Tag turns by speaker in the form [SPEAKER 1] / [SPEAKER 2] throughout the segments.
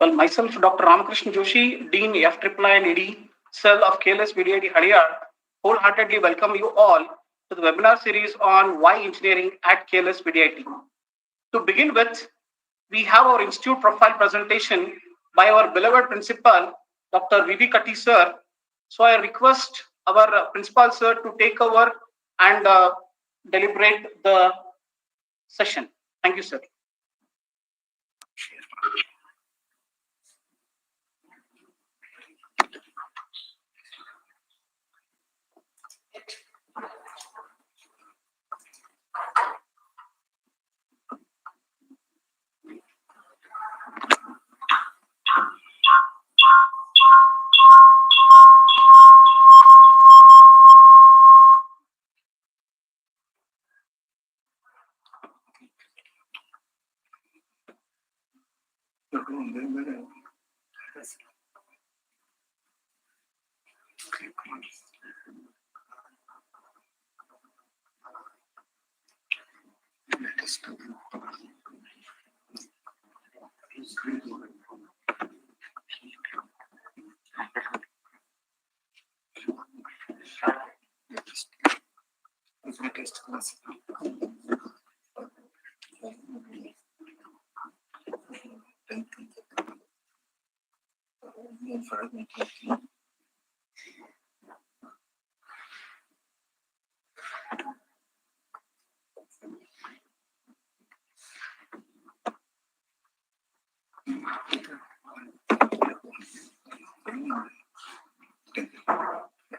[SPEAKER 1] Well, myself, Dr. Ramakrishna Joshi, Dean FIII and ED, Cell of KLS VDIT Hadiyar, wholeheartedly welcome you all to the webinar series on why engineering at KLS VDIT. To begin with, we have our institute profile presentation by our beloved principal, Dr. V.V. Katti sir. So I request our principal sir to take over and deliberate the session. Thank you, sir.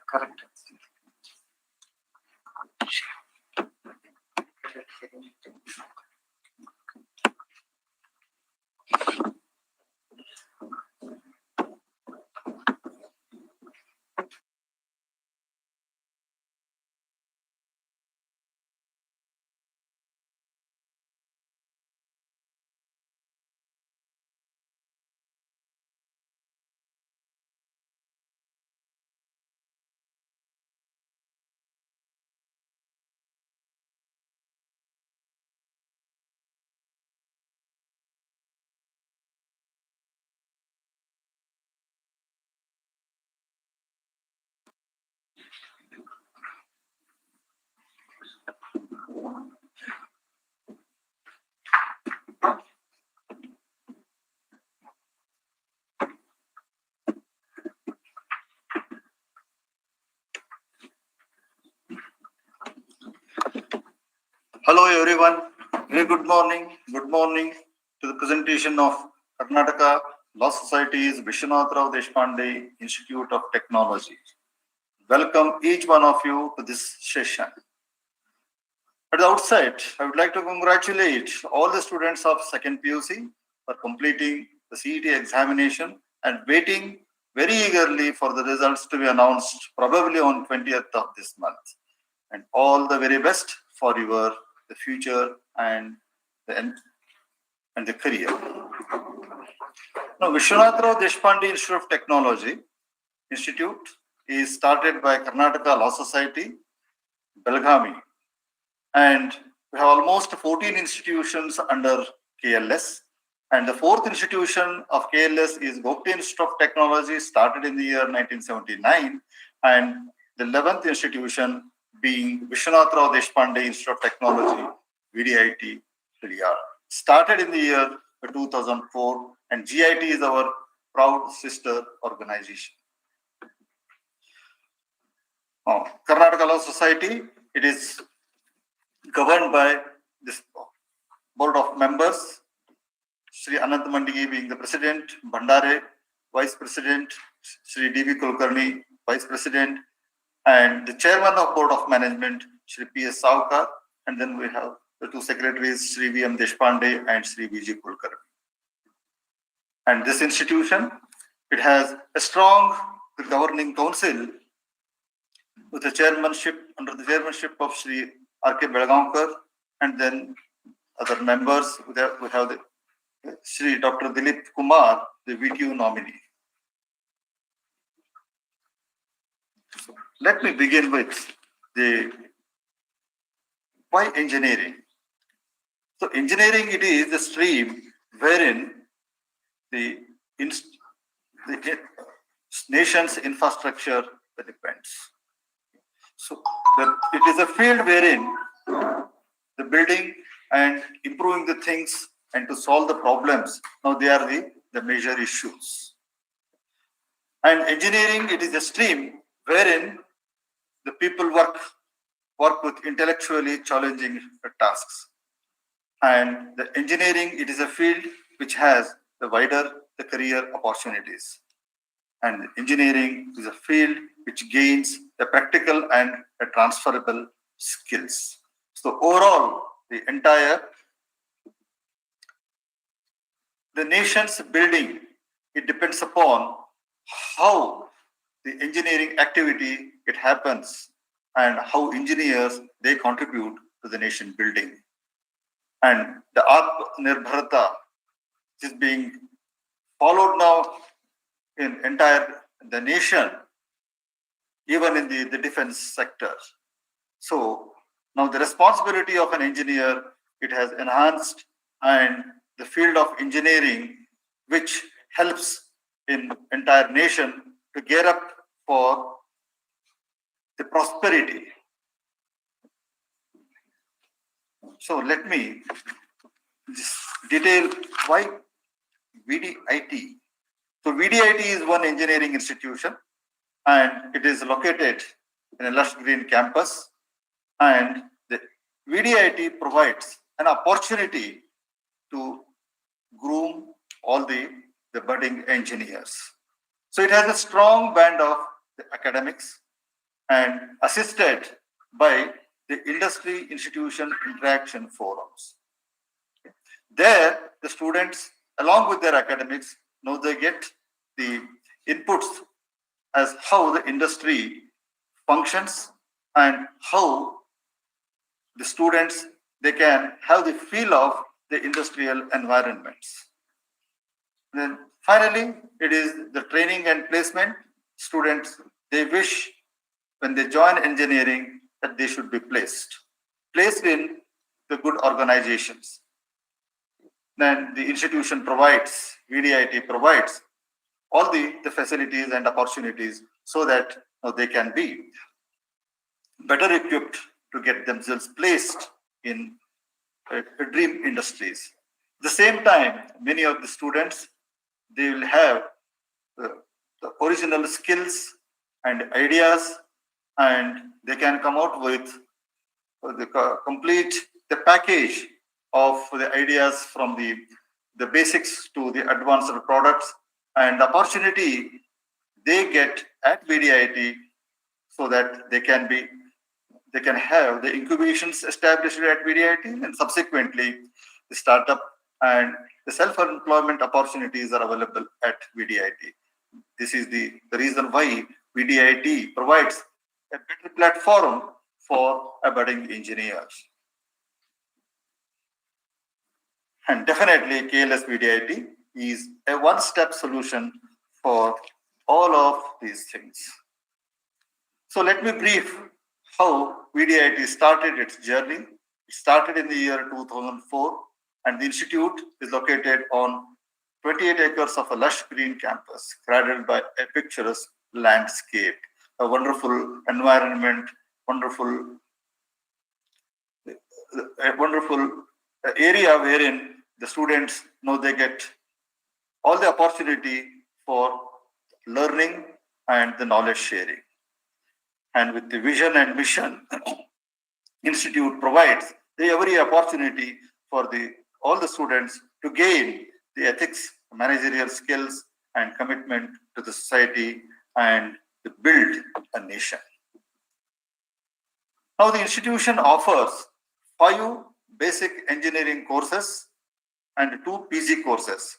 [SPEAKER 1] Correct.
[SPEAKER 2] Hello everyone, very good morning. Good morning to the presentation of Karnataka Law Society's Vishwanath Deshpande Institute of Technology. Welcome each one of you to this session. At the outset, I would like to congratulate all the students of 2nd PUC for completing the CET examination and waiting very eagerly for the results to be announced probably on 20th of this month. And all the very best for the future and the career. Now, Vishwanath Deshpande Institute of Technology Institute is started by Karnataka Law Society, Belgavi, and we have almost 14 institutions under KLS. And the 4th institution of KLS is Gopti Institute of Technology, started in the year 1979, and the 11th institution being Vishwanath Deshpande Institute of Technology, VDIT, started in the year 2004, and GIT is our proud sister organization. Karnataka Law Society, it is governed by this board of members, Sri Anant Mandigi being the president, Bhandare, vice president, Sri D.V. Kulkarni, vice president, and the chairman of board of management, Sri P.S. Saukar, and then we have the 2 secretaries, Sri V.M. Deshpande and Sri V.G. Kulkarni. And this institution, it has a strong governing council with the chairmanship, under the chairmanship of Sri R.K. Belgaonkar, and then other members. We have the Sri Dr. Dilip Kumar, the VTU nominee. So let me begin with the why engineering. So engineering, it is the stream wherein the the nation's infrastructure depends. So it is a field wherein the building and improving the things and to solve the problems, now they are the major issues. And engineering, it is a stream wherein the people work with intellectually challenging tasks. And the engineering, it is a field which has the wider the career opportunities. And engineering is a field which gains the practical and the transferable skills. So overall, the nation's building, it depends upon how the engineering activity it happens and how engineers they contribute to the nation building. And the Atmanirbharta is being followed now in entire the nation, even in the defense sector. So now the responsibility of an engineer, it has enhanced, and the field of engineering, which helps in entire nation to gear up for the prosperity. So let me just detail why VDIT. So VDIT is one engineering institution, and it is located in a lush green campus. And the VDIT provides an opportunity to groom all the budding engineers. So it has a strong band of the academics and assisted by the industry institution interaction forums. There, the students, along with their academics, now they get the inputs as how the industry functions and how the students, they can have the feel of the industrial environments. Then finally, it is the training and placement. Students, they wish when they join engineering that they should be placed in the good organizations. Then the institution provides, VDIT provides all the facilities and opportunities so that they can be better equipped to get themselves placed in dream industries. At the same time, many of the students, they will have the original skills and ideas, and they can come out with the complete the package of the ideas from the basics to the advanced products, and the opportunity they get at VDIT so that they can have the incubations established at VDIT, and subsequently the startup and the self-employment opportunities are available at VDIT. This is the reason why VDIT provides a better platform for budding engineers. And definitely KLS VDIT is a one-step solution for all of these things. So let me brief how VDIT started its journey. It started in the year 2004, and the institute is located on 28 acres of a lush green campus, cradled by a picturesque landscape, a wonderful environment, wonderful area wherein the students they get all the opportunity for learning and the knowledge sharing. And with the vision and mission, institute provides every opportunity for all the students to gain the ethics, managerial skills, and commitment to the society and to build a nation. Now the institution offers 5 basic engineering courses and 2 PG courses.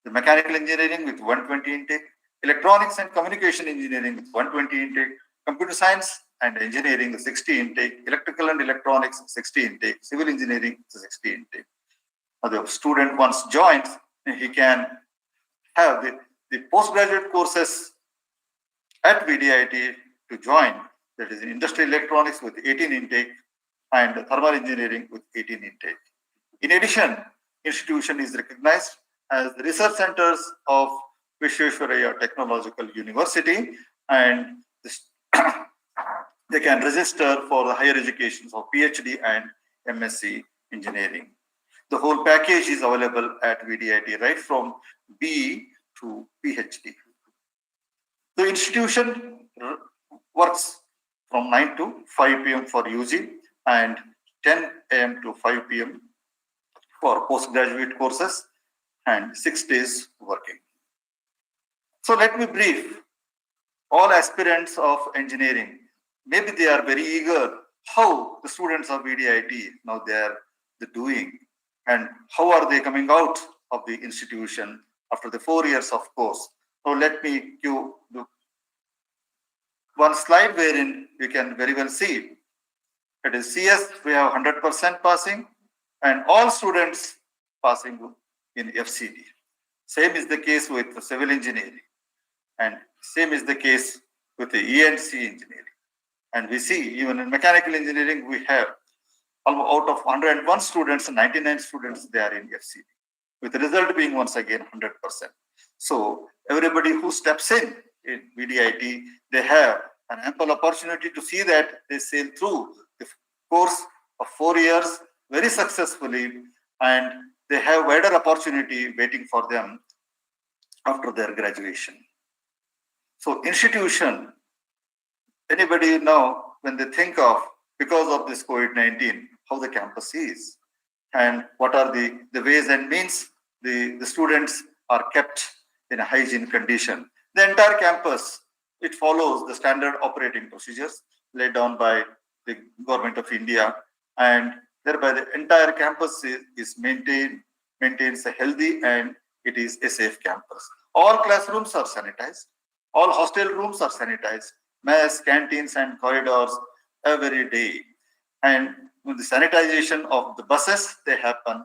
[SPEAKER 2] The mechanical engineering with 120 intake, electronics and communication engineering with 120 intake, computer science and engineering 60 intake, electrical and electronics 60 intake, civil engineering 60 intake. Now the student once joins, he can have the postgraduate courses at VDIT to join, that is industrial electronics with 18 intake and thermal engineering with 18 intake. In addition, institution is recognized as the research centers of Visvesvaraya Technological University, and this, they can register for the higher educations of Ph.D. and M.Sc engineering. The whole package is available at VDIT, right from B to Ph.D. The institution works from 9 to 5 p.m. for UG and 10 a.m. to 5 p.m. for postgraduate courses and 6 days working. So let me brief all aspirants of engineering. Maybe they are very eager how the students of VDIT now they are doing and how are they coming out of the institution after the 4 years of course. So let me give one slide wherein you can very well see. It is CS, we have 100% passing and all students passing in FCD. Same is the case with the civil engineering and same is the case with the E&C engineering. And we see even in mechanical engineering, we have almost out of 101 students, 99 students, they are in FCD, with the result being once again 100%. So everybody who steps in VDIT, they have an ample opportunity to see that they sail through the course of 4 years very successfully, and they have wider opportunity waiting for them after their graduation. So institution, anybody now when they think of, because of this COVID-19, how the campus is and what are the ways and means the students are kept in a hygiene condition. The entire campus, it follows the standard operating procedures laid down by the government of India, and thereby the entire campus maintains a healthy and it is a safe campus. All classrooms are sanitized, all hostel rooms are sanitized, mess, canteens and corridors every day. And the sanitization of the buses, they happen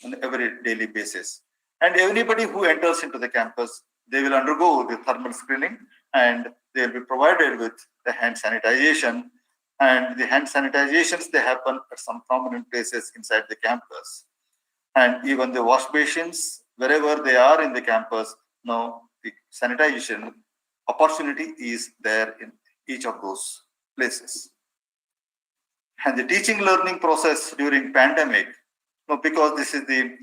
[SPEAKER 2] on every daily basis. And anybody who enters into the campus, they will undergo the thermal screening and they will be provided with the hand sanitization. And the hand sanitizations, they happen at some prominent places inside the campus. And even the wash basins, wherever they are in the campus, now the sanitization opportunity is there in each of those places. And the teaching learning process during pandemic, because this is the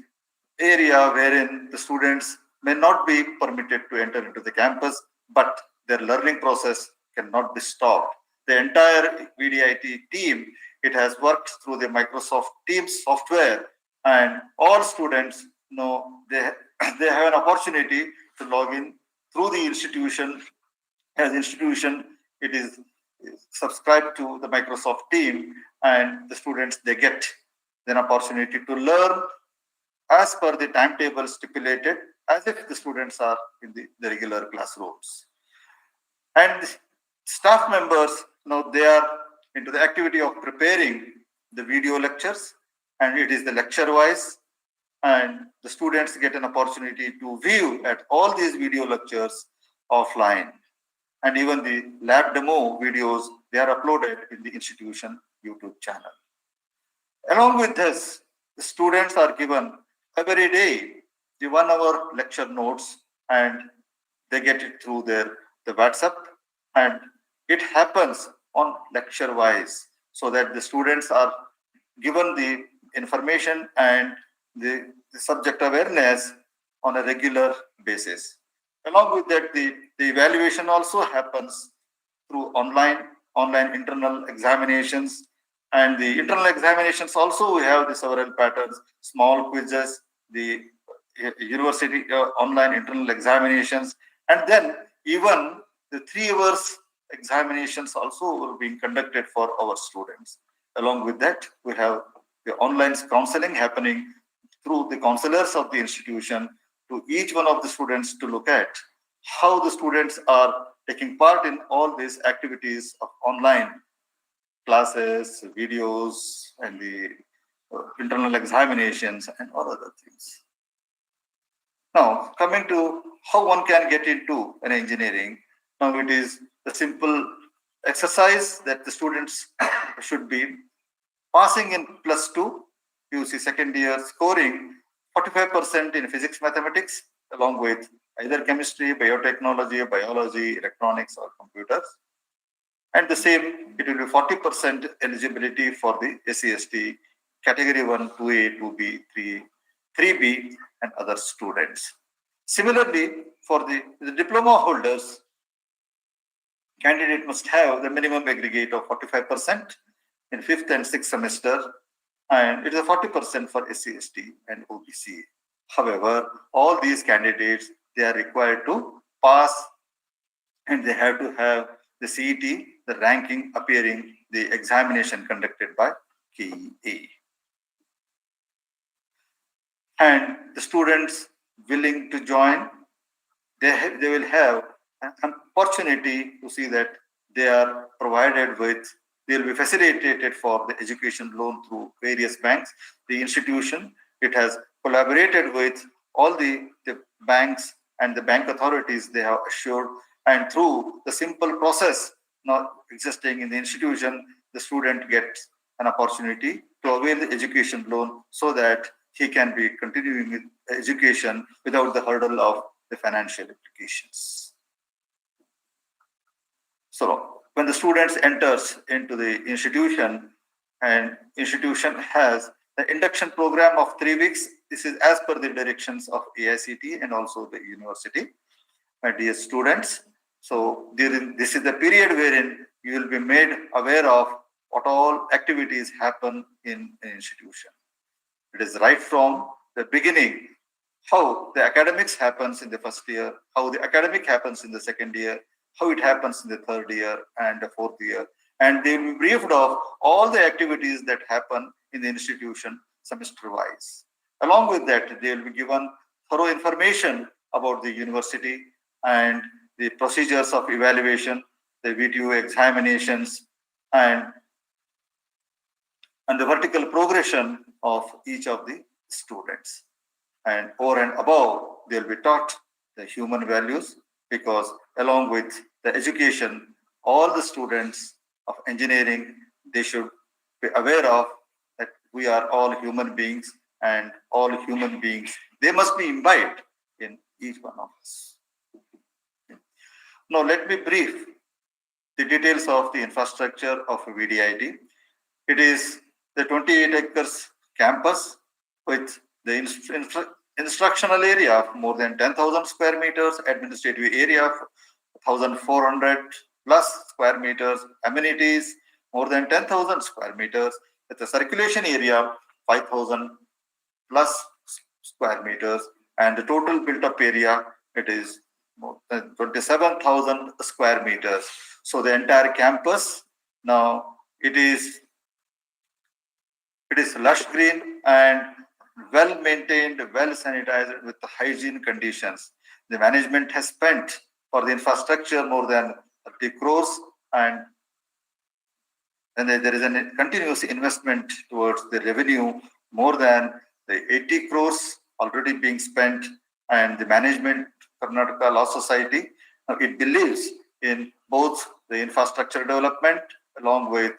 [SPEAKER 2] area wherein the students may not be permitted to enter into the campus, but their learning process cannot be stopped. The entire VDIT team, it has worked through the Microsoft Teams software, and all students they have an opportunity to log in through the institution. As institution, it is subscribed to the Microsoft team, and the students, they get an opportunity to learn as per the timetable stipulated, as if the students are in the regular classrooms. And the staff members, they are into the activity of preparing the video lectures, and it is the lecture wise, and the students get an opportunity to view at all these video lectures offline. And even the lab demo videos, they are uploaded in the institution YouTube channel. Along with this, the students are given every day the 1 hour lecture notes, and they get it through the WhatsApp, and it happens on lecture wise, so that the students are given the information and the subject awareness on a regular basis. Along with that, the evaluation also happens through online internal examinations. And the internal examinations also, we have the several patterns, small quizzes, the university online internal examinations, and then even the 3 hours examinations also being conducted for our students. Along with that, we have the online counseling happening through the counselors of the institution to each one of the students to look at how the students are taking part in all these activities of online classes, videos, and the internal examinations and all other things. Now, coming to how one can get into an engineering, now it is the simple exercise that the students should be passing in +2 UC second year, scoring 45% in physics, mathematics, along with either chemistry, biotechnology, biology, electronics, or computers. And the same, it will be 40% eligibility for the SC/ST category 1, 2A, 2B, 3B, and other students. Similarly, for the diploma holders, candidate must have the minimum aggregate of 45% in 5th and 6th semester, and it is a 40% for SC/ST and OBC. However, all these candidates, they are required to pass, and they have to have the CET, the ranking appearing the examination conducted by KEA. And the students willing to join, they will have an opportunity to see that they are provided with, they will be facilitated for the education loan through various banks. The institution, it has collaborated with all the banks and the bank authorities they have assured, and through the simple process not existing in the institution, the student gets an opportunity to avail the education loan so that he can be continuing with education without the hurdle of the financial implications. So when the students enters into the institution, and institution has the induction program of 3 weeks, this is as per the directions of AICT and also the university. My dear students, so this is the period wherein you will be made aware of what all activities happen in an institution. It is right from the beginning, how the academics happens in the first year, how the academic happens in the second year, how it happens in the third year and the fourth year. And they will be briefed of all the activities that happen in the institution semester-wise. Along with that, they will be given thorough information about the university and the procedures of evaluation, the VTU examinations, and the vertical progression of each of the students. And over and above, they will be taught the human values, because along with the education, all the students of engineering, they should be aware of that we are all human beings, and all human beings, they must be imbibed in each one of us. Now let me brief the details of the infrastructure of VDIT. It is the 28 acres campus with the instructional area of more than 10,000 square meters, administrative area of 1,400 plus square meters, amenities more than 10,000 square meters, with a circulation area 5,000 plus square meters, and the total built up area, it is more than 27,000 square meters. So the entire campus now it is lush green and well maintained, well sanitized with the hygiene conditions. The management has spent for the infrastructure more than 30 crores, and there is a continuous investment towards the revenue, more than the 80 crores already being spent. And the management, Karnataka Law Society, it believes in both the infrastructure development along with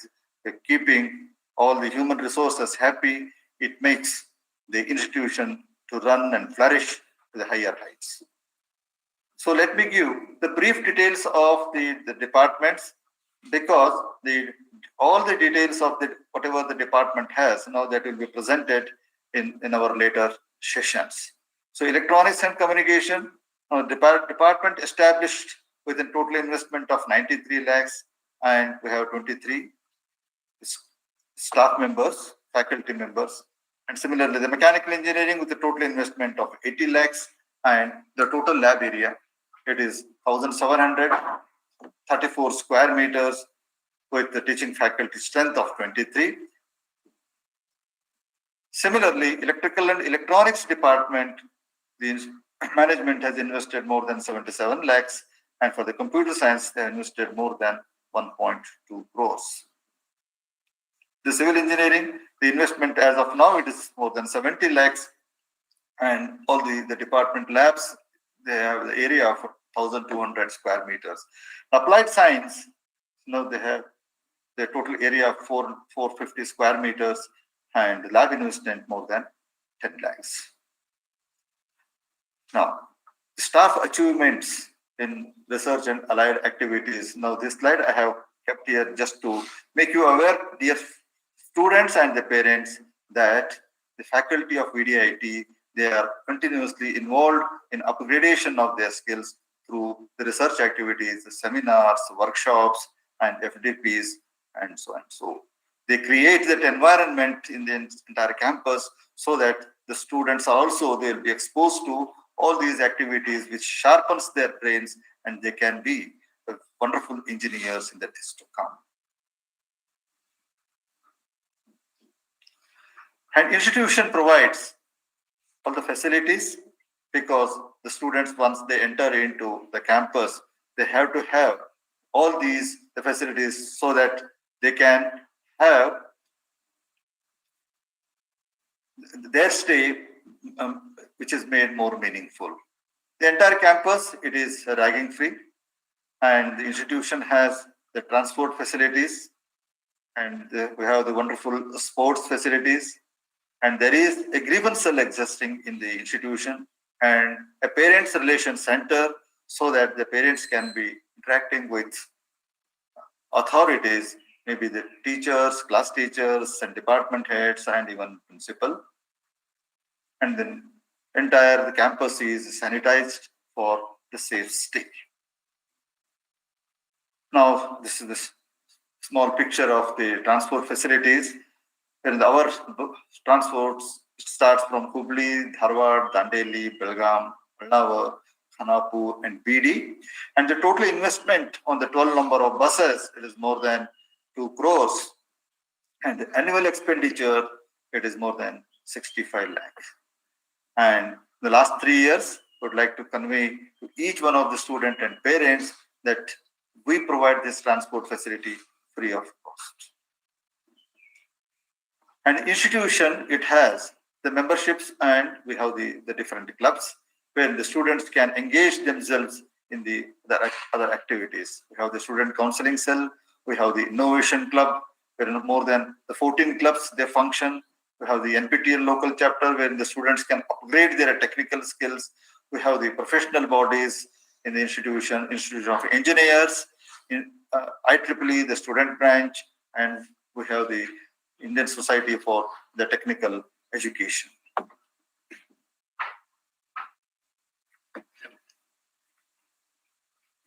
[SPEAKER 2] the keeping all the human resources happy. It makes the institution to run and flourish to the higher heights. So let me give the brief details of the departments, because all the details of whatever the department has, now that will be presented in our later sessions. So electronics and communication, department established with a total investment of 93 lakhs, and we have 23 staff members, faculty members. And similarly, the mechanical engineering with a total investment of 80 lakhs, and the total lab area, it is 1,734 square meters with the teaching faculty strength of 23. Similarly, electrical and electronics department, the management has invested more than 77 lakhs, and for the computer science, they have invested more than 1.2 crores. The civil engineering, the investment as of now, it is more than 70 lakhs, and all the department labs, they have the area of 1,200 square meters. Applied science, they have the total area of 450 square meters, and the lab investment more than 10 lakhs. Now, staff achievements in research and allied activities. Now, this slide I have kept here just to make you aware, dear students and the parents, that the faculty of VDIT, they are continuously involved in upgradation of their skills through the research activities, the seminars, workshops, and FDPs, and so on. So they create that environment in the entire campus so that the students also, they'll be exposed to all these activities which sharpens their brains, and they can be wonderful engineers in the days to come. And institution provides all the facilities, because the students, once they enter into the campus, they have to have all these the facilities so that they can have their stay, which is made more meaningful. The entire campus, it is ragging free, and the institution has the transport facilities, and we have the wonderful sports facilities, and there is a grievance cell existing in the institution, and a parents relation center, so that the parents can be interacting with authorities, maybe the teachers, class teachers, and department heads, and even principal. And then the campus is sanitized for the safe stay. Now, this is this small picture of the transport facilities. And our transports starts from Hubli, Dharwad, Dandeli, Belgaum, Ballava, Khanapur, and BD. And the total investment on the 12 number of buses, it is more than 2 crores. And the annual expenditure, it is more than 65 lakhs. And the last 3 years, I would like to convey to each one of the student and parents that we provide this transport facility free of cost. And institution, it has the memberships, and we have the different clubs where the students can engage themselves in the other activities. We have the student counseling cell, we have the innovation club, where more than the 14 clubs they function. We have the NPTEL local chapter where the students can upgrade their technical skills. We have the professional bodies in the Institution of Engineers, in IEEE, the student branch, and we have the Indian Society for the Technical Education.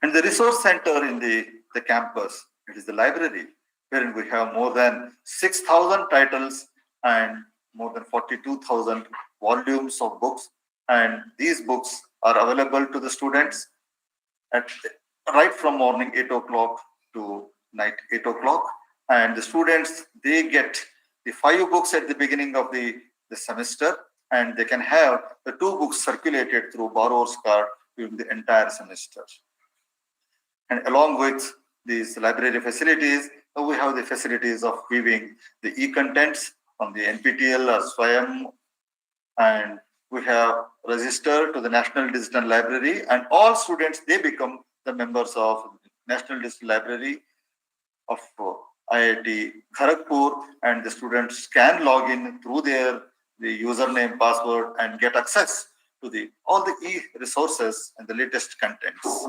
[SPEAKER 2] And the resource center in the campus, it is the library, wherein we have more than 6,000 titles and more than 42,000 volumes of books. And these books are available to the students right from morning 8 o'clock to night 8 o'clock. And the students, they get the 5 books at the beginning of the semester, and they can have the 2 books circulated through borrower's card during the entire semester. And along with these library facilities, we have the facilities of viewing the e-contents from the NPTEL or SWAYAM, and we have registered to the National Digital Library, and all students, they become the members of National Digital Library of IIT Kharagpur, and the students can log in through the username, password, and get access to all the e-resources and the latest contents.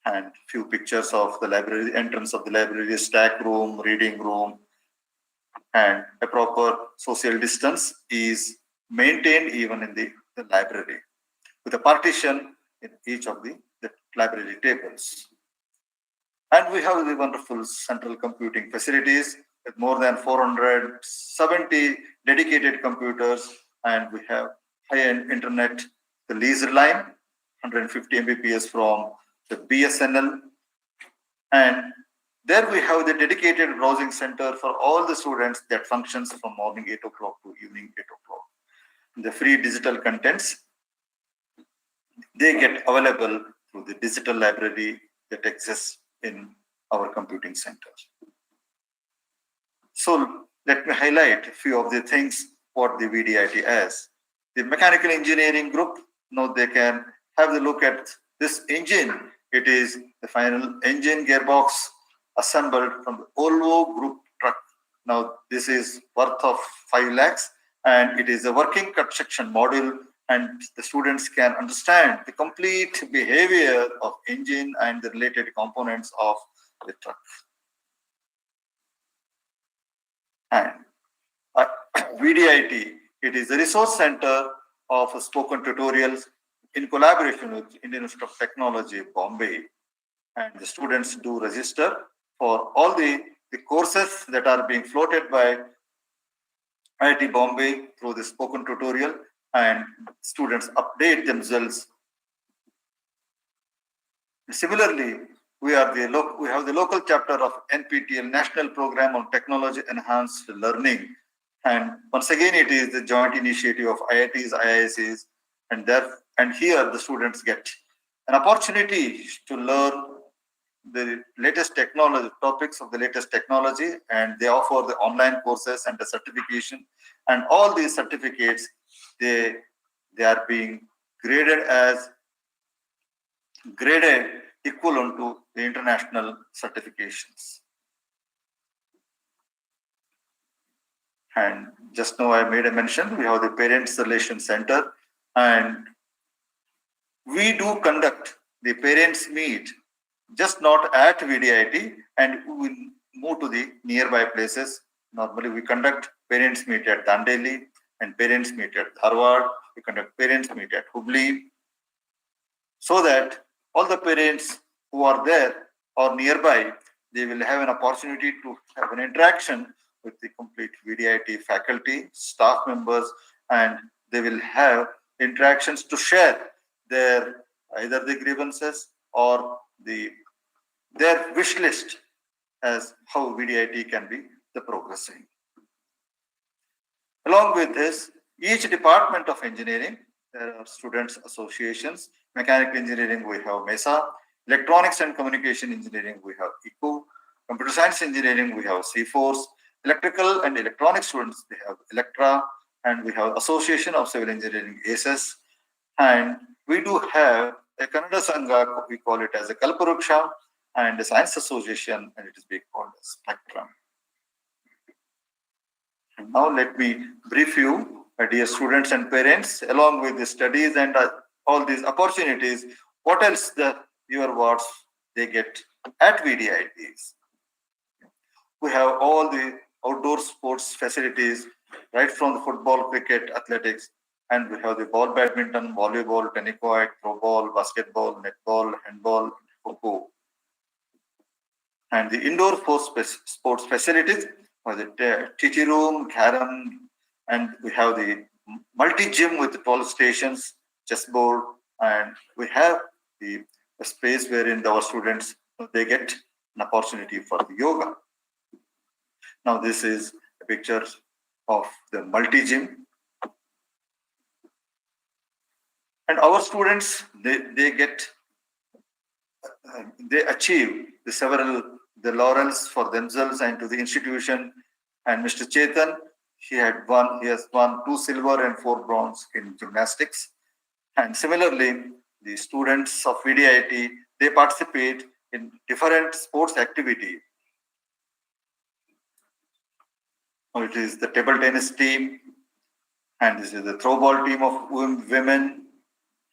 [SPEAKER 2] And few pictures of the library, entrance of the library, stack room, reading room, and a proper social distance is maintained even in the library, with a partition in each of the library tables. And we have the wonderful central computing facilities with more than 470 dedicated computers, and we have high-end internet, the laser line, 150 Mbps from the BSNL, and there we have the dedicated browsing center for all the students that functions from morning 8 o'clock to evening 8 o'clock. The free digital contents, they get available through the digital library that exists in our computing center. So let me highlight a few of the things what the VDIT has. The mechanical engineering group, now they can have a look at this engine. It is the final engine gearbox assembled from the Volvo Group truck. Now this is worth of 5 lakhs, and it is a working cut section module and the students can understand the complete behavior of engine and the related components of the truck. And VDIT, it is the resource center of spoken tutorials in collaboration with Indian Institute of Technology, Bombay. And the students do register for all the courses that are being floated by IIT Bombay through the spoken tutorial, and students update themselves. Similarly, we have the local chapter of NPTEL, National Program on Technology Enhanced Learning. And once again, it is the joint initiative of IITs, IIScs, and here the students get an opportunity to learn the latest technology, topics of the latest technology, and they offer the online courses and the certification. And all these certificates, they are being graded equivalent to the international certifications. And just now I made a mention, we have the Parents Relations Center, and we do conduct the parents meet, just not at VDIT, and we will move to the nearby places. Normally we conduct parents meet at Dandeli and parents meet at Dharwad. We conduct parents meet at Hubli, so that all the parents who are there or nearby, they will have an opportunity to have an interaction with the complete VDIT faculty, staff members, and they will have interactions to share their either the grievances or their wish list as how VDIT can be the progressing. Along with this, each department of engineering, there are students associations. Mechanical engineering, we have MESA. Electronics and communication engineering, we have ECO. Computer science engineering, we have CFORCE. Electrical and electronic students, they have Electra. And we have Association of Civil Engineering, ACES. And we do have a Kannada Sangha, we call it as a Kalparuksha, and a Science Association, and it is being called as Spectrum. And now let me brief you, my dear students and parents, along with the studies and all these opportunities, what else your wards they get at VDITs. We have all the outdoor sports facilities, right from the football, cricket, athletics, and we have the ball, badminton, volleyball, tennis-court, throw ball, basketball, netball, handball, kho-kho. And the indoor sports facilities, the TT room, carom, and we have the multi-gym with 12 stations, chessboard, and we have the space wherein our students, they get an opportunity for the yoga. Now this is a picture of the multi-gym. And our students, they achieve the laurels for themselves and to the institution. And Mr. Chetan, he has won 2 silver and 4 bronze in gymnastics. And similarly, the students of VDIT, they participate in different sports activity. It is the table tennis team, and this is the throw ball team of women,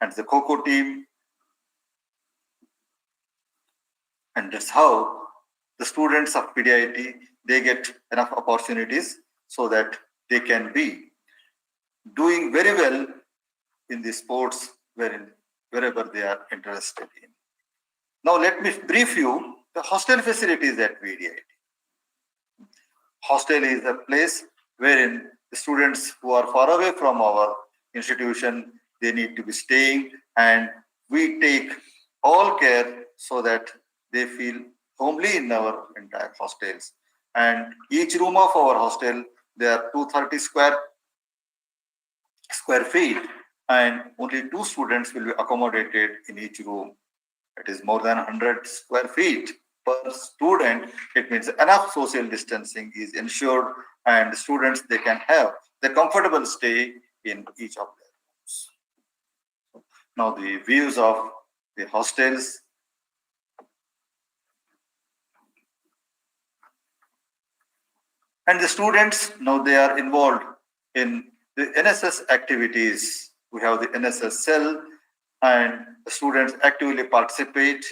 [SPEAKER 2] and the kho-kho team. And that's how the students of VDIT, they get enough opportunities so that they can be doing very well in the sports wherever they are interested in. Now let me brief you the hostel facilities at VDIT. Hostel is a place wherein the students who are far away from our institution, they need to be staying, and we take all care so that they feel homely in our entire hostels. And each room of our hostel, there are 230 square feet, and only 2 students will be accommodated in each room. It is more than 100 square feet per student. It means enough social distancing is ensured, and the students, they can have the comfortable stay in each of their rooms. Now the views of the hostels. And the students, now they are involved in the NSS activities we have the NSS cell, and the students actively participate.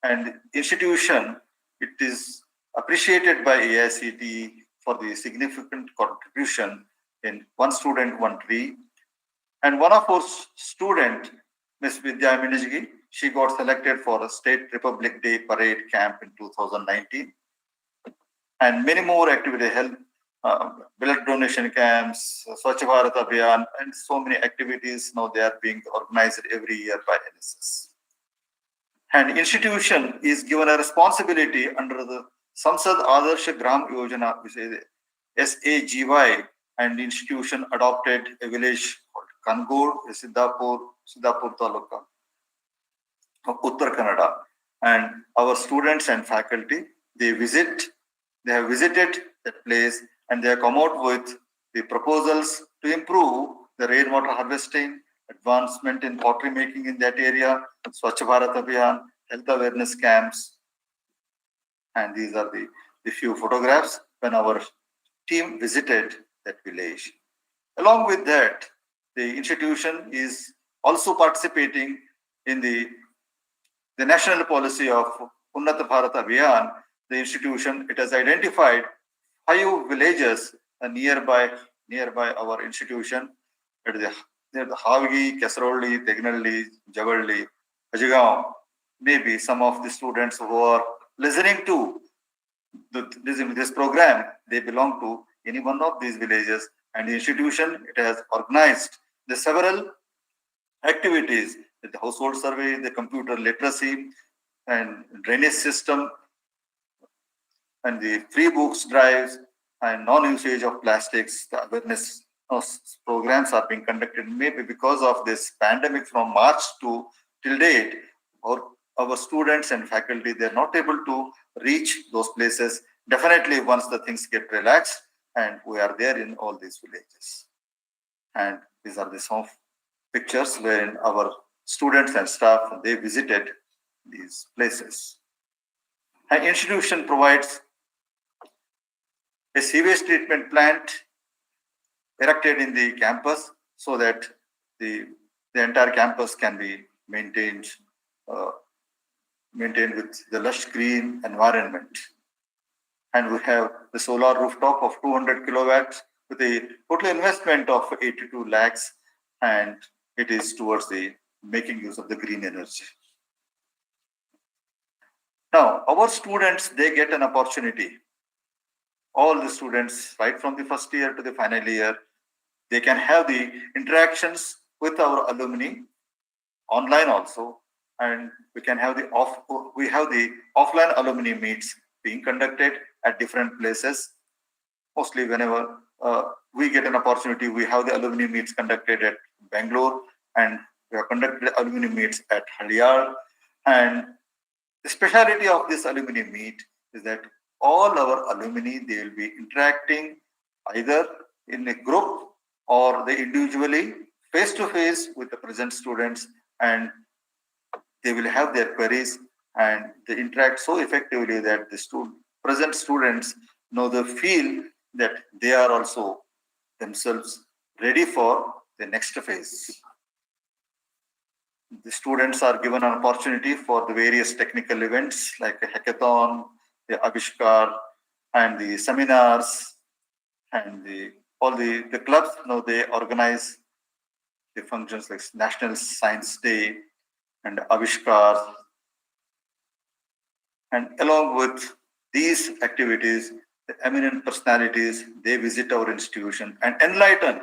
[SPEAKER 2] And institution, it is appreciated by AICTE for the significant contribution in One Student, One Tree. And one of our student, Ms. Vidya Minijgi, she got selected for a State Republic Day Parade Camp in 2019. And many more activities, health, blood donation camps, Swachh Bharat Abhiyan, and so many activities now they are being organized every year by NSS. And institution is given a responsibility under the Samsad Adarsh Gram Yojana, which is SAGY, and the institution adopted a village called Kangod, Siddhapur Taluka of Uttar Kannada. And our students and faculty, they have visited that place, and they have come out with the proposals to improve the rainwater harvesting, advancement in pottery making in that area, Swachh Bharat Abhiyan, health awareness camps. And these are the few photographs when our team visited that village. Along with that, the institution is also participating in the national policy of Unnat Bharat Abhiyan. The institution, it has identified 5 villages nearby our institution. It is near the Havgi, Kasarolli, Tegnalli, Javalli, Ajigaon. Maybe some of the students who are listening to this program, they belong to any one of these villages. And the institution, it has organized the several activities, the household survey, the computer literacy, and drainage system, and the free books drives, and non-usage of plastics. The awareness programs are being conducted. Maybe because of this pandemic from March till date, our students and faculty, they're not able to reach those places. Definitely once the things get relaxed, and we are there in all these villages. And these are the some pictures wherein our students and staff, they visited these places. An institution provides a sewage treatment plant erected in the campus so that the entire campus can be maintained with the lush green environment. And we have the solar rooftop of 200 kilowatts with a total investment of 82 lakhs, and it is towards the making use of the green energy. Now, our students, they get an opportunity. All the students, right from the first year to the final year, they can have the interactions with our alumni online also, and we have the offline alumni meets being conducted at different places. Mostly whenever we get an opportunity, we have the alumni meets conducted at Bangalore, and we have conducted alumni meets at Haliyal. And the speciality of this alumni meet is that all our alumni, they will be interacting either in a group or they individually, face to face with the present students, and they will have their queries, and they interact so effectively that the present students they feel that they are also themselves ready for the next phase. The students are given an opportunity for the various technical events like a hackathon, the Avishkar, and the seminars, and all the clubs. They organize the functions like National Science Day and Avishkar. And along with these activities, the eminent personalities, they visit our institution and enlighten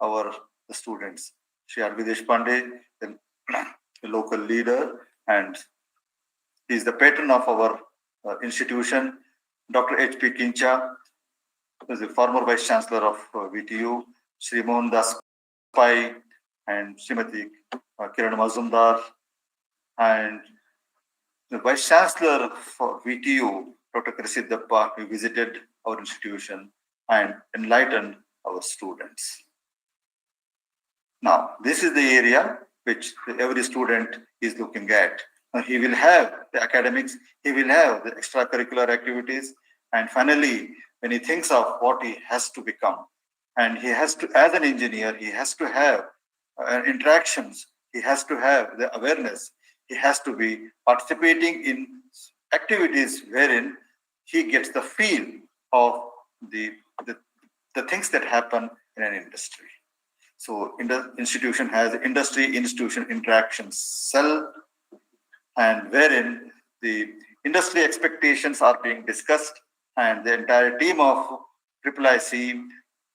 [SPEAKER 2] the students. Shri R.V. Deshpande, the local leader, and he is the patron of our institution. Dr. H.P. Kincha, who is the former Vice Chancellor of VTU, Shri Mohan Das Pai, and Srimati Kiran Mazumdar, and the Vice Chancellor for VTU, Dr. Krisit Dappa, who visited our institution and enlightened our students. Now, this is the area which every student is looking at. He will have the academics, he will have the extracurricular activities, and finally, when he thinks of what he has to become, and he has to, as an engineer, he has to have interactions, he has to have the awareness. He has to be participating in activities wherein he gets the feel of the, the things that happen in an industry. So the institution has industry-institution interaction cell, and wherein the industry expectations are being discussed, and the entire team of IIIC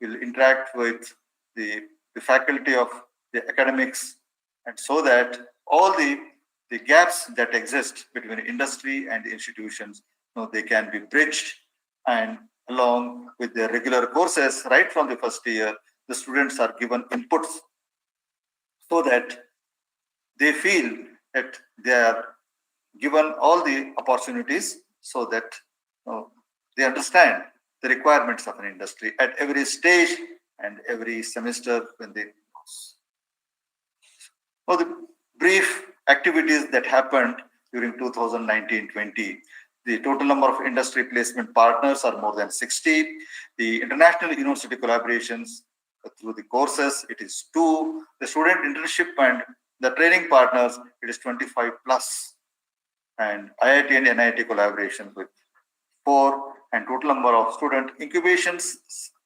[SPEAKER 2] will interact with the faculty of the academics, and so that all the gaps that exist between industry and the institutions, they can be bridged, and along with their regular courses right from the first year, the students are given inputs so that they feel that they are given all the opportunities, so that they understand the requirements of an industry at every stage and every semester when they course. Now, the brief activities that happened during 2019-20. The total number of industry placement partners are more than 60. The international university collaborations through the courses, it is 2. The student internship and the training partners, it is 25 plus. And IIT and NIT collaborations with 4. And total number of student incubations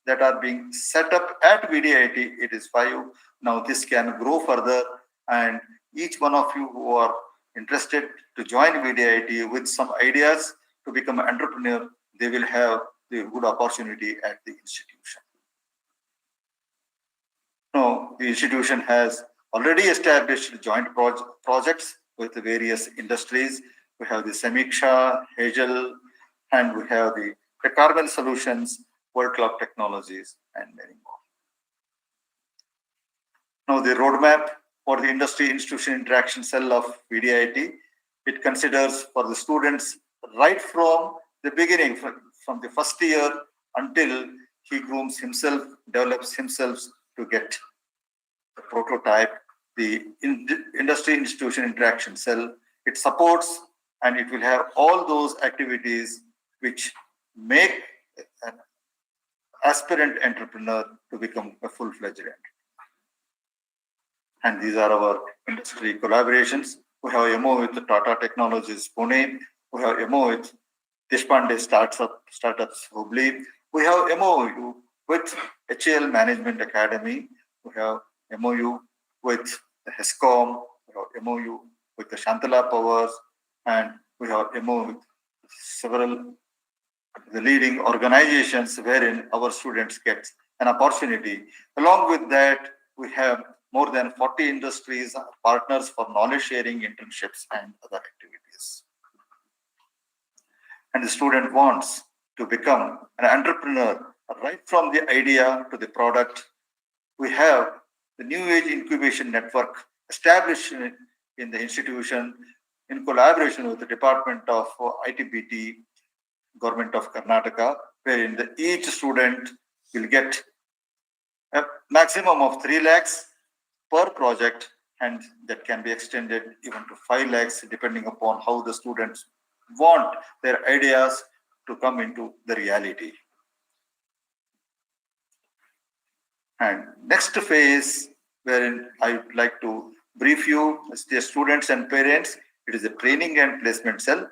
[SPEAKER 2] that are being set up at VDIT, it is 5. Now this can grow further, and each one of you who are interested to join VDIT with some ideas to become an entrepreneur, they will have the good opportunity at the institution. Now, the institution has already established joint projects with the various industries. We have the Samiksha, Hegel, and we have the Carbon Solutions, World Clock Technologies, and many more. Now, the roadmap for the Industry Institution Interaction Cell of VDIT, it considers for the students right from the beginning, from the first year until he grooms himself, develops himself to get the prototype, the Industry Institution Interaction Cell. It supports and it will have all those activities which make an aspirant entrepreneur to become a full-fledged entrepreneur. And these are our industry collaborations. We have MO with Tata Technologies Pune. We have MO with Deshpande Startups Hubli. We have MOU with HAL Management Academy. We have MOU with the HESCOM. We have MOU with the Shantala Powers. And we have MOU with several the leading organizations wherein our students get an opportunity. Along with that, we have more than 40 industries partners for knowledge sharing, internships, and other activities. And the student wants to become an entrepreneur right from the idea to the product. We have the New Age Incubation Network established in the institution in collaboration with the Department of ITBT, Government of Karnataka, wherein each student will get a maximum of 3 lakhs per project, and that can be extended even to 5 lakhs depending upon how the students want their ideas to come into the reality. And next phase, wherein I would like to brief you as the students and parents, it is a training and placement cell,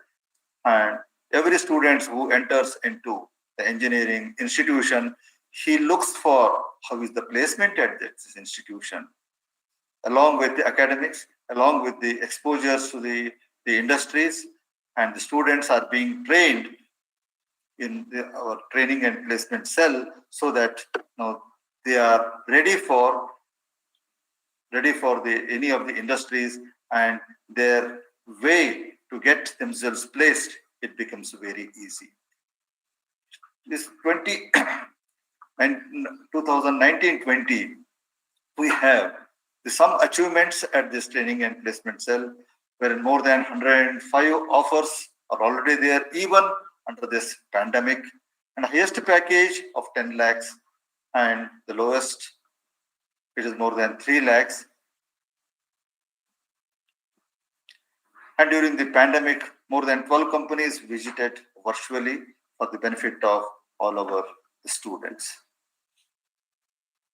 [SPEAKER 2] and every student who enters into the engineering institution, he looks for how is the placement at this institution, along with the academics, along with the exposures to the industries, and the students are being trained in our training and placement cell so that they are ready for any of the industries, and their way to get themselves placed, it becomes very easy. This 2019-20, we have some achievements at this training and placement cell, wherein more than 105 offers are already there, even under this pandemic, and highest package of 10 lakhs, and the lowest, it is more than 3 lakhs. And during the pandemic, more than 12 companies visited virtually for the benefit of all our students.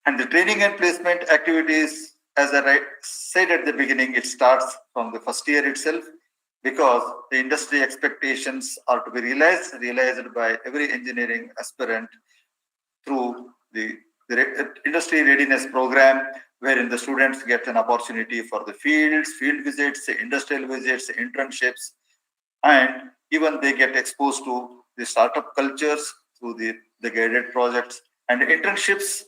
[SPEAKER 2] And the training and placement activities as I said at the beginning, it starts from the first year itself, because the industry expectations are to be realized by every engineering aspirant through the industry readiness program, wherein the students get an opportunity for the field visits, industrial visits, internships, and even they get exposed to the startup cultures through the guided projects and internships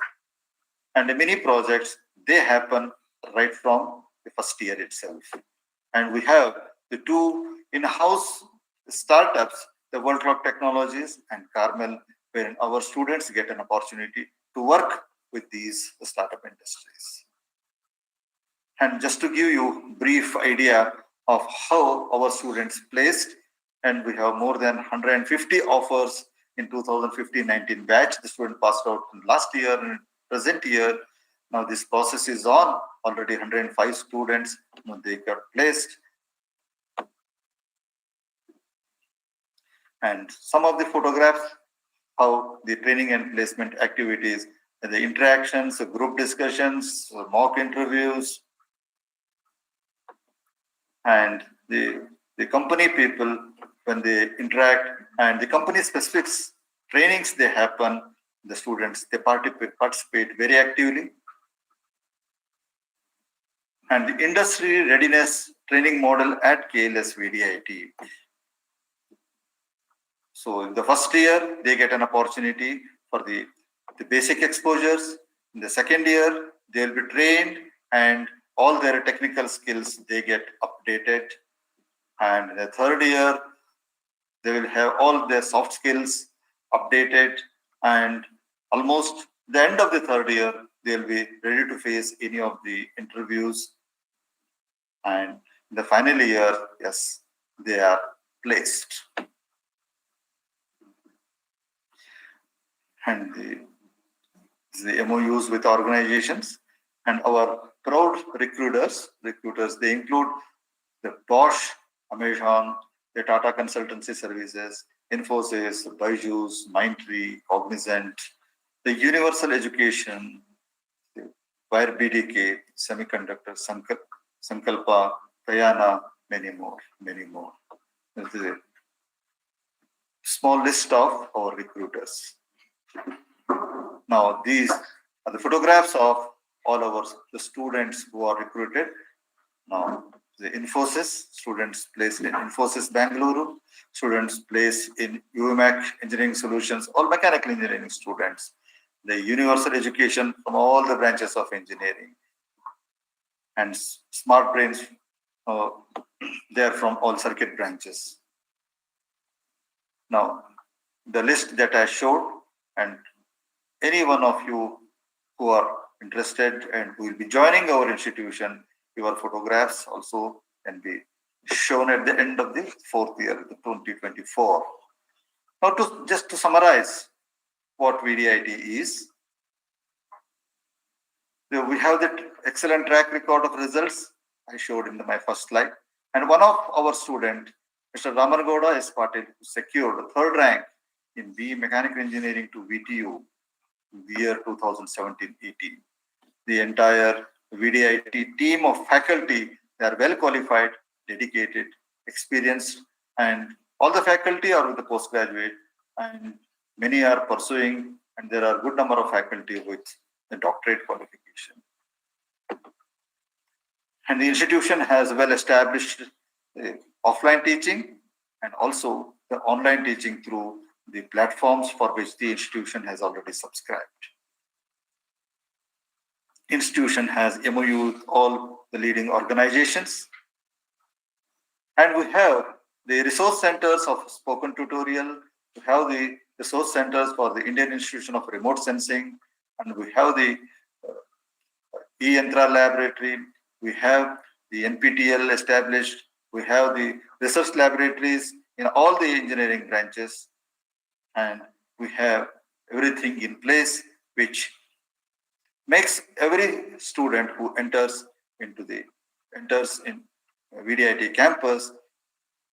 [SPEAKER 2] and the mini projects. They happen right from the first year itself. And we have the two in-house startups, the World Clock Technologies and Carmel, wherein our students get an opportunity to work with these startup industries. And just to give you a brief idea of how our students placed, and we have more than 150 offers in 2015-19 batch. The student passed out last year and present year. Now this process is on. Already 105 students, they got placed. And some of the photographs, how the training and placement activities, the interactions, the group discussions, mock interviews, and the company people, when they interact, and the company specific trainings they happen, the students, they participate very actively. And the industry readiness training model at KLS VDIT. So in the first year, they get an opportunity for the basic exposures. In the second year, they'll be trained and all their technical skills, they get updated. And in the third year, they will have all their soft skills updated. And almost the end of the third year, they'll be ready to face any of the interviews. And in the final year, yes, they are placed. And the MOUs with organizations and our proud recruiters, they include the Bosch, Amazon, the Tata Consultancy Services, Infosys, Byju's, Mindtree, Cognizant, the Universal Education, the Wire BDK, Semiconductor, Sankalpa, Kayana, many more. This is a small list of our recruiters. Now, these are the photographs of all the students who are recruited. Now, the Infosys, students placed in Infosys Bangalore, students placed in UMAC Engineering Solutions, all mechanical engineering students. The Universal Education from all the branches of engineering. And Smart Brains, they are from all circuit branches. Now, the list that I showed, and any one of you who are interested and who will be joining our institution, your photographs also can be shown at the end of the fourth year, the 2024. Now, just to summarize what VDIT is, we have that excellent track record of results I showed in my first slide. And one of our students, Mr. Ramargowda S. Patil, secured the third rank in BE Mechanical Engineering to VTU in the year 2017-18. The entire VDIT team of faculty, they are well qualified, dedicated, experienced, and all the faculty are with the postgraduate, and many are pursuing, and there are a good number of faculty with the doctorate qualification. And the institution has well established offline teaching and also the online teaching through the platforms for which the institution has already subscribed. Institution has MOU with all the leading organizations. And we have the resource centers of spoken tutorial. We have the resource centers for the Indian Institution of Remote Sensing. And we have the E-Yantra laboratory. We have the NPTEL established. We have the research laboratories in all the engineering branches. And we have everything in place, which makes every student who enters in VDIT campus,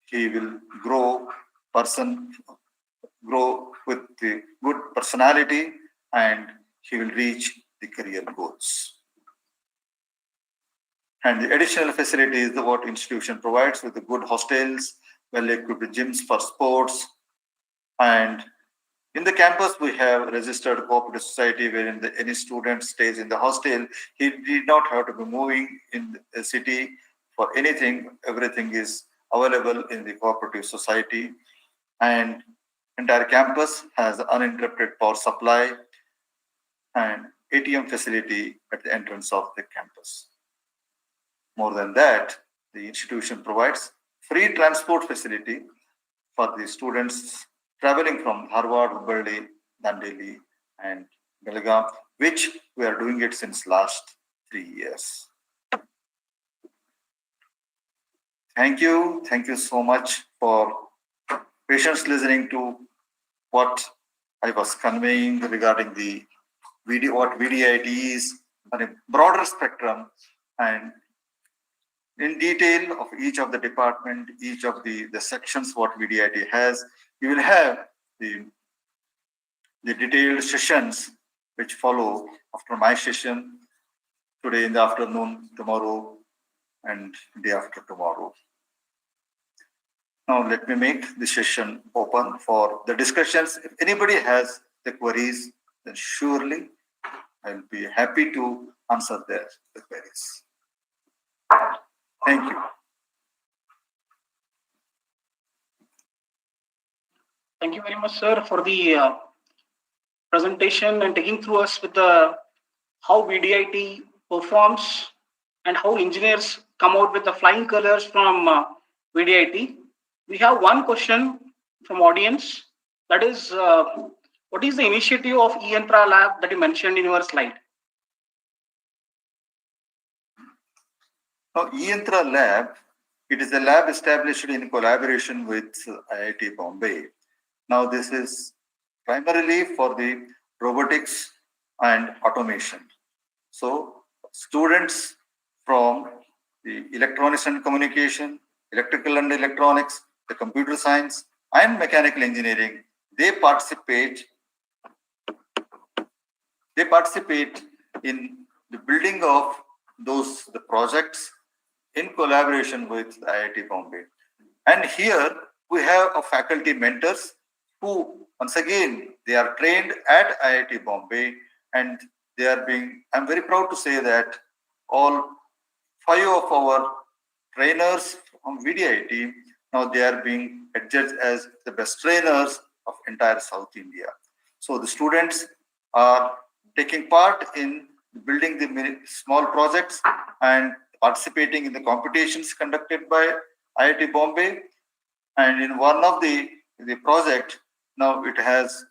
[SPEAKER 2] he will grow with the good personality, and he will reach the career goals. And the additional facilities the what institution provides with the good hostels, well-equipped gyms for sports. And in the campus, we have registered cooperative society wherein any student stays in the hostel. He did not have to be moving in the city for anything. Everything is available in the cooperative society. And entire campus has uninterrupted power supply and ATM facility at the entrance of the campus. More than that, the institution provides free transport facility for the students traveling from Harvard, Hubballi, Dandeli, and Belgaum, which we are doing it since last 3 years. Thank you. Thank you so much for patience listening to what I was conveying regarding the what VDIT is on a broader spectrum, and in detail of each of the department, each of the sections what VDIT has. You will have the detailed sessions which follow after my session today in the afternoon, tomorrow, and day after tomorrow. Now let me make the session open for the discussions. If anybody has the queries, then surely I'll be happy to answer the queries. Thank you.
[SPEAKER 1] Thank you very much, sir, for the presentation and taking through us with the how VDIT performs and how engineers come out with the flying colors from VDIT. We have one question from audience. That is, what is the initiative of E-Intra Lab that you mentioned in your slide?
[SPEAKER 2] Now, E-Intra Lab, it is a lab established in collaboration with IIT Bombay. Now, this is primarily for the robotics and automation. So, students from the electronics and communication, electrical and electronics, the computer science, and mechanical engineering, they participate in the building of the projects in collaboration with IIT Bombay. And here we have a faculty mentors who, once again, they are trained at IIT Bombay, and they are being, I'm very proud to say that all 5 of our trainers from VDIT, now they are being adjudged as the best trainers of entire South India. So the students are taking part in building the small projects and participating in the competitions conducted by IIT Bombay. And in one of the project, now it has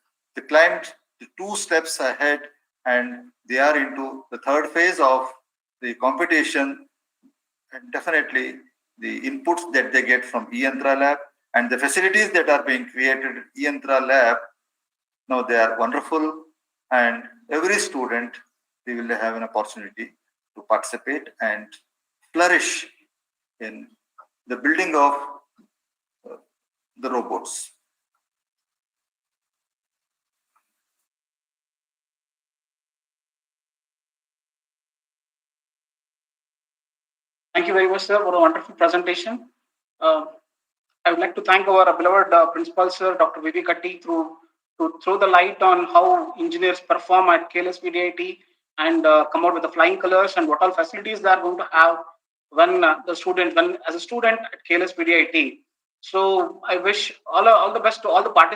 [SPEAKER 2] climbed the 2 steps ahead, and they are into the 3rd phase of the competition. And definitely the inputs that they get from E-Intra Lab and the facilities that are being created at E-Intra Lab, now they are wonderful, and every student, they will have an opportunity to participate and flourish in the building of the robots.
[SPEAKER 1] Thank you very much, sir, for a wonderful presentation. I would like to thank our beloved principal, sir, Dr. V.V. Katti, to throw the light on how engineers perform at KLS VDIT and come out with the flying colors and what all facilities they are going to have when as a student at KLS VDIT. So I wish all the best to all the participants.